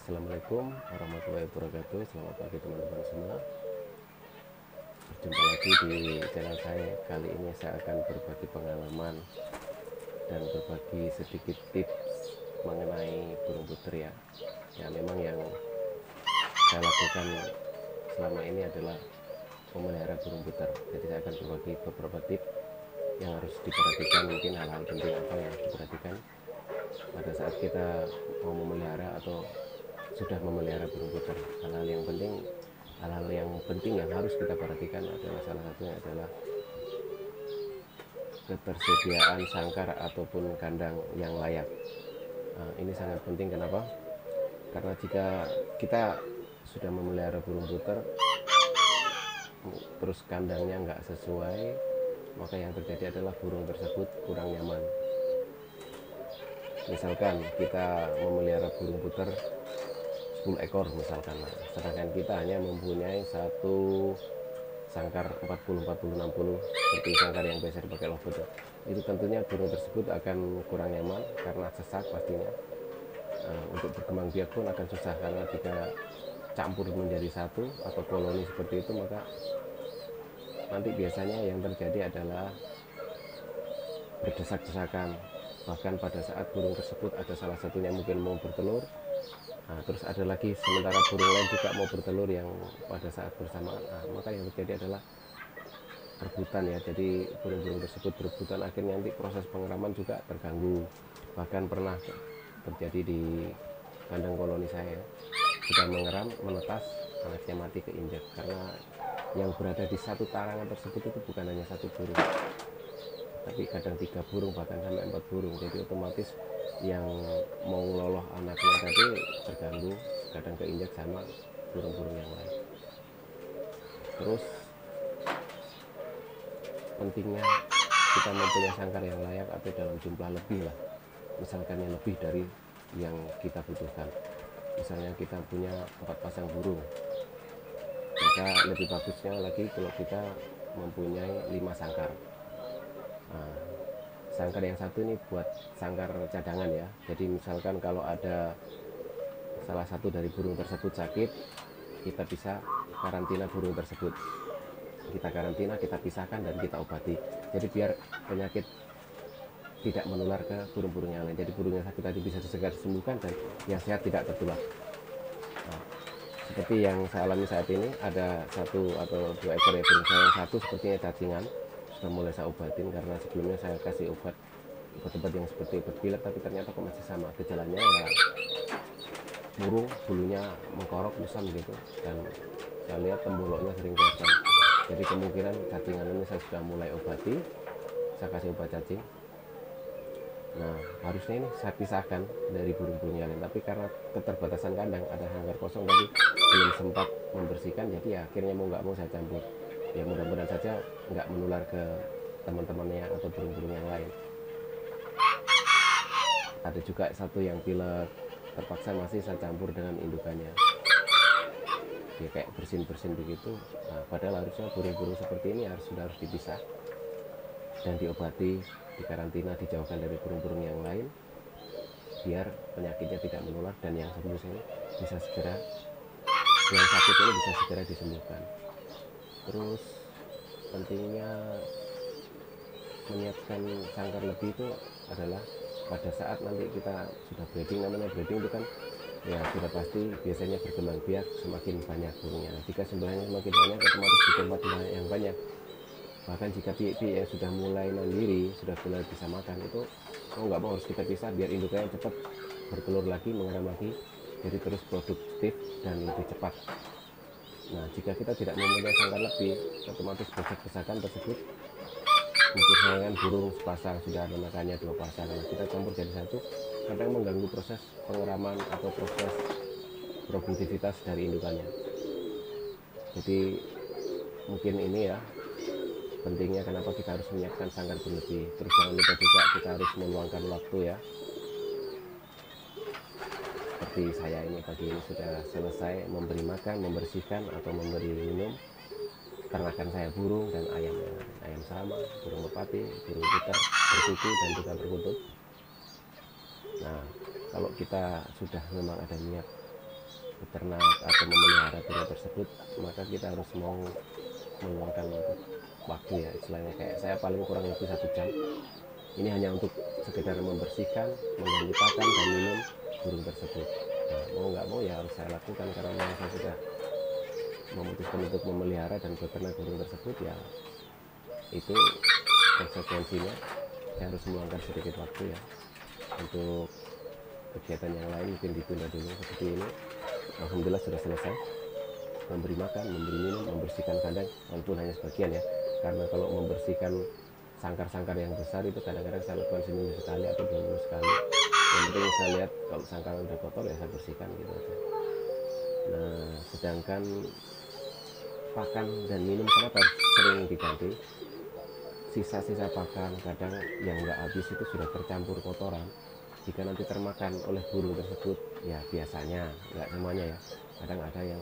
Assalamualaikum warahmatullahi wabarakatuh. Selamat pagi teman-teman semua. Berjumpa lagi di channel saya. Kali ini saya akan berbagi pengalaman dan berbagi sedikit tips mengenai burung puter ya. Ya memang yang saya lakukan selama ini adalah memelihara burung puter. Jadi saya akan berbagi beberapa tips yang harus diperhatikan, mungkin hal-hal penting apa yang harus diperhatikan pada saat kita mau memelihara atau sudah memelihara burung puter. Hal-hal yang penting yang harus kita perhatikan adalah salah satunya adalah ketersediaan sangkar ataupun kandang yang layak. Ini sangat penting. Kenapa? Karena jika kita sudah memelihara burung puter terus kandangnya nggak sesuai, maka yang terjadi adalah burung tersebut kurang nyaman. Misalkan kita memelihara burung puter 10 ekor misalkan, sedangkan kita hanya mempunyai satu sangkar 40, 40, 60 seperti sangkar yang biasa dipakai lovebird, itu tentunya burung tersebut akan kurang nyaman karena sesak pastinya. Untuk berkembang biak pun akan susah, karena jika campur menjadi satu atau koloni seperti itu, maka nanti biasanya yang terjadi adalah berdesak-desakan. Bahkan pada saat burung tersebut ada salah satunya mungkin mau bertelur, terus ada lagi sementara burung lain juga mau bertelur yang pada saat bersamaan, maka yang terjadi adalah rebutan ya. Jadi burung-burung tersebut berebutan, akhirnya nanti proses pengeraman juga terganggu. Bahkan pernah terjadi di kandang koloni saya, kita mengeram, menetas, anaknya mati keinjak, karena yang berada di satu tarangan tersebut itu bukan hanya satu burung, tapi kadang 3 burung bahkan sampai 4 burung. Jadi otomatis yang mau ngeloloh anaknya tadi terganggu, kadang keinjak sama burung-burung yang lain. Terus pentingnya kita mempunyai sangkar yang layak atau dalam jumlah lebih lah, misalkan yang lebih dari yang kita butuhkan. Misalnya kita punya 4 pasang burung, maka lebih bagusnya lagi kalau kita mempunyai 5 sangkar. Sangkar yang satu ini buat sangkar cadangan ya. Jadi misalkan kalau ada salah satu dari burung tersebut sakit, kita bisa karantina burung tersebut, kita karantina, kita pisahkan dan kita obati. Jadi biar penyakit tidak menular ke burung-burung yang lain. Jadi burung yang sakit tadi bisa segera disembuhkan dan yang sehat tidak tertular. Seperti yang saya alami saat ini, ada 1 atau 2 ekor ya burung saya. Yang satu sepertinya cacingan, sudah mulai saya obatin, karena sebelumnya saya kasih obat-obat yang seperti obat pilek, tapi ternyata kok masih sama gejalanya ya, burung bulunya mengkorok, musam gitu, dan saya lihat temboloknya sering kosong. Jadi kemungkinan cacingan ini saya sudah mulai obati, saya kasih obat cacing. Nah, harusnya ini saya pisahkan dari burung-burung yang lain, tapi karena keterbatasan kandang, ada sangkar kosong tapi belum sempat membersihkan, jadi ya akhirnya mau nggak mau saya campur. Ya mudah-mudahan saja nggak menular ke teman-temannya atau burung-burung yang lain. Ada juga satu yang pilek, terpaksa masih saya campur dengan indukannya, ya kayak bersin-bersin begitu. Padahal harusnya burung-burung seperti ini sudah harus dipisah dan diobati, dikarantina, dijauhkan dari burung-burung yang lain, biar penyakitnya tidak menular dan yang sembuh ini bisa segera, yang sakit ini bisa segera disembuhkan. Terus pentingnya menyiapkan sangkar lebih itu adalah pada saat nanti kita sudah breeding. Namanya breeding itu kan ya sudah pasti biasanya berkembang biak semakin banyak burungnya. Jika jumlahnya semakin banyak, otomatis di tempat yang banyak. Bahkan jika piik-piik yang sudah mulai mandiri, sudah mulai bisa makan, itu mau nggak mau harus kita pisah biar induknya cepat bertelur lagi, mengeram lagi, jadi terus produktif dan lebih cepat. Nah, jika kita tidak mempunyai sangkar lebih, otomatis desak-desakan tersebut, misalkan burung sepasang sudah ada makannya 2 pasang, nah kita campur jadi satu, kadang mengganggu proses pengeraman atau proses produktivitas dari indukannya. Jadi mungkin ini ya pentingnya kenapa kita harus menyiapkan sangkar berlebih. Terus jangan lupa juga kita harus meluangkan waktu ya. Seperti saya ini pagi ini sudah selesai memberi makan, membersihkan atau memberi minum ternakan saya, burung dan ayam sama, burung merpati, burung puter, berkuku dan juga berkutut. Nah, kalau kita sudah memang ada niat beternak atau memelihara burung tersebut, maka kita harus mau meluangkan waktu ya, istilahnya kayak saya paling kurang lebih 1 jam ini hanya untuk sekedar membersihkan, mengganti pakan dan minum burung tersebut. Nah, mau nggak mau ya harus saya lakukan karena memang saya sudah memutuskan untuk memelihara dan beternak burung tersebut, ya itu konsekuensinya saya harus meluangkan sedikit waktu ya untuk kegiatan yang lain mungkin ditunda dulu. Seperti ini alhamdulillah sudah selesai memberi makan, memberi minum, membersihkan kandang walaupun hanya sebagian ya, karena kalau membersihkan sangkar-sangkar yang besar itu kadang-kadang saya lakukan seminggu sekali atau 2 minggu sekali. Yang penting saya lihat kalau sangkar udah kotor ya saya bersihkan gitu aja. Nah, sedangkan pakan dan minum kenapa harus sering diganti? Sisa-sisa pakan kadang yang nggak habis itu sudah tercampur kotoran. Jika nanti termakan oleh burung tersebut, ya biasanya nggak semuanya ya, kadang ada yang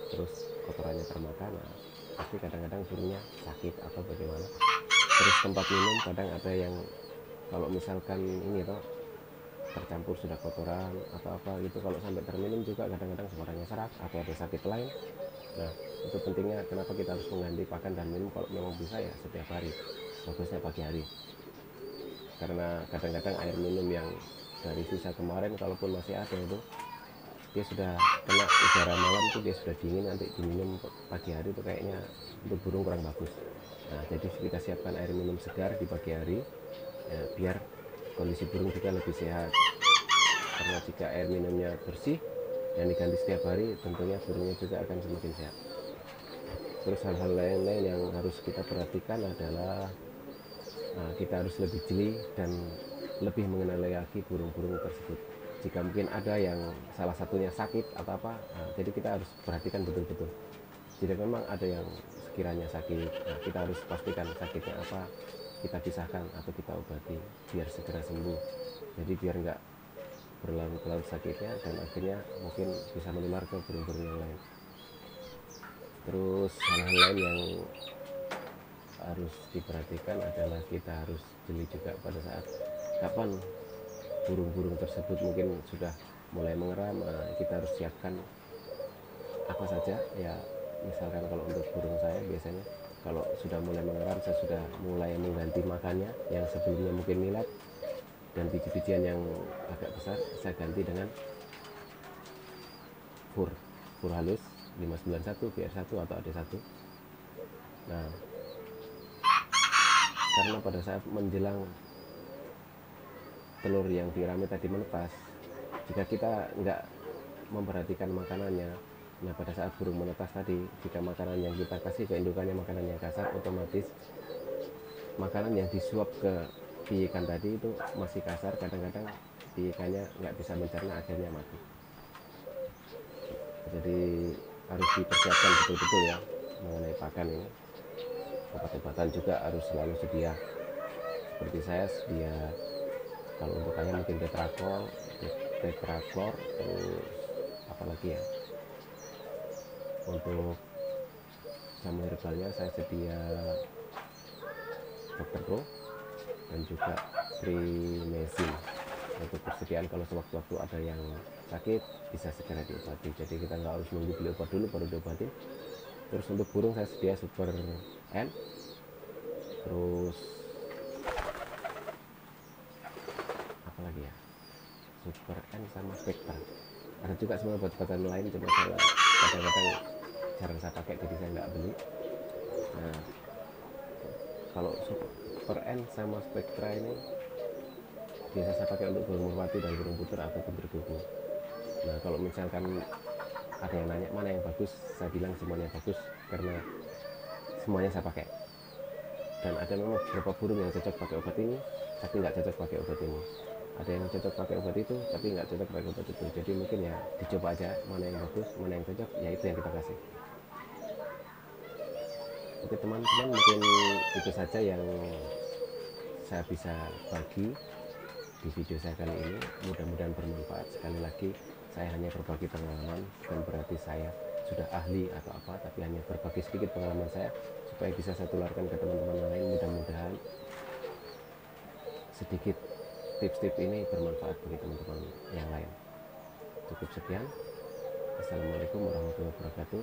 terus kotorannya termakan, nah, pasti kadang-kadang burungnya sakit atau bagaimana. Terus tempat minum kadang ada yang kalau misalkan ini toh tercampur sudah kotoran atau apa gitu, kalau sampai terminum juga kadang-kadang suaranya serak atau ada sakit lain. Nah, itu pentingnya kenapa kita harus mengganti pakan dan minum kalau memang bisa ya setiap hari, bagusnya pagi hari, karena kadang-kadang air minum yang dari sisa kemarin kalaupun masih ada itu dia sudah kena udara malam itu dia sudah dingin, nanti diminum pagi hari itu kayaknya untuk burung kurang bagus. Nah, jadi kita siapkan air minum segar di pagi hari ya, biar kondisi burung juga lebih sehat, karena jika air minumnya bersih dan diganti setiap hari tentunya burungnya juga akan semakin sehat. Terus hal-hal lain-lain yang harus kita perhatikan adalah kita harus lebih jeli dan lebih mengenali lagi burung-burung tersebut. Jika mungkin ada yang salah satunya sakit atau apa, jadi kita harus perhatikan betul-betul. Jika memang ada yang sekiranya sakit, kita harus pastikan sakitnya apa, kita pisahkan atau kita obati biar segera sembuh. Jadi biar nggak berlarut-larut sakitnya dan akhirnya mungkin bisa menular ke burung-burung yang lain. Terus hal-hal lain yang harus diperhatikan adalah kita harus jeli juga pada saat kapan burung-burung tersebut mungkin sudah mulai mengeram. Kita harus siapkan apa saja ya, misalkan kalau untuk burung saya biasanya kalau sudah mulai mengeram saya sudah mulai mengganti makannya yang sebelumnya mungkin milat dan biji-bijian yang agak besar saya ganti dengan fur halus 591 BR1 atau AD1. Nah, karena pada saat menjelang telur yang dirame tadi menetas, jika kita nggak memperhatikan makanannya, nah pada saat burung menetas tadi, jika makanan yang kita kasih ke indukannya makanan yang kasar, otomatis makanan yang disuap ke piikan tadi itu masih kasar, kadang-kadang piikannya nggak bisa mencerna, akhirnya mati. Jadi harus dipersiapkan betul-betul ya mengenai pakan ini. Obat-obatan juga harus selalu sedia, seperti saya sedia kalau untuk ayam mungkin tetraklor, terus apalagi ya, untuk jamu herbalnya saya sedia Dr. Pro dan juga Trimesin untuk persediaan kalau sewaktu-waktu ada yang sakit bisa segera diobati. Jadi kita nggak harus nunggu beli obat dulu baru diobatin. Terus untuk burung saya sedia Super N, terus apa lagi ya, Super N sama Spectra. Ada juga semua obat-obatan lain, cuma saya kadang-kadang jarang saya pakai jadi saya nggak beli. Nah, kalau Super N sama Spectra ini biasa saya pakai untuk burung merpati dan burung puter ataupun berkuku. Nah, kalau misalkan ada yang nanya mana yang bagus, saya bilang semuanya bagus karena semuanya saya pakai. Dan ada memang beberapa burung yang cocok pakai obat ini tapi nggak cocok pakai obat ini, ada yang cocok pakai obat itu tapi nggak cocok pakai obat itu. Jadi mungkin ya dicoba aja mana yang bagus, mana yang cocok, ya itu yang kita kasih. Oke teman-teman, mungkin itu saja yang saya bisa bagi di video saya kali ini. Mudah-mudahan bermanfaat. Sekali lagi saya hanya berbagi pengalaman, bukan berarti saya sudah ahli atau apa, tapi hanya berbagi sedikit pengalaman saya supaya bisa saya tularkan ke teman-teman lain. Mudah-mudahan sedikit tips-tips ini bermanfaat bagi teman-teman yang lain. Cukup sekian, Assalamualaikum warahmatullahi wabarakatuh.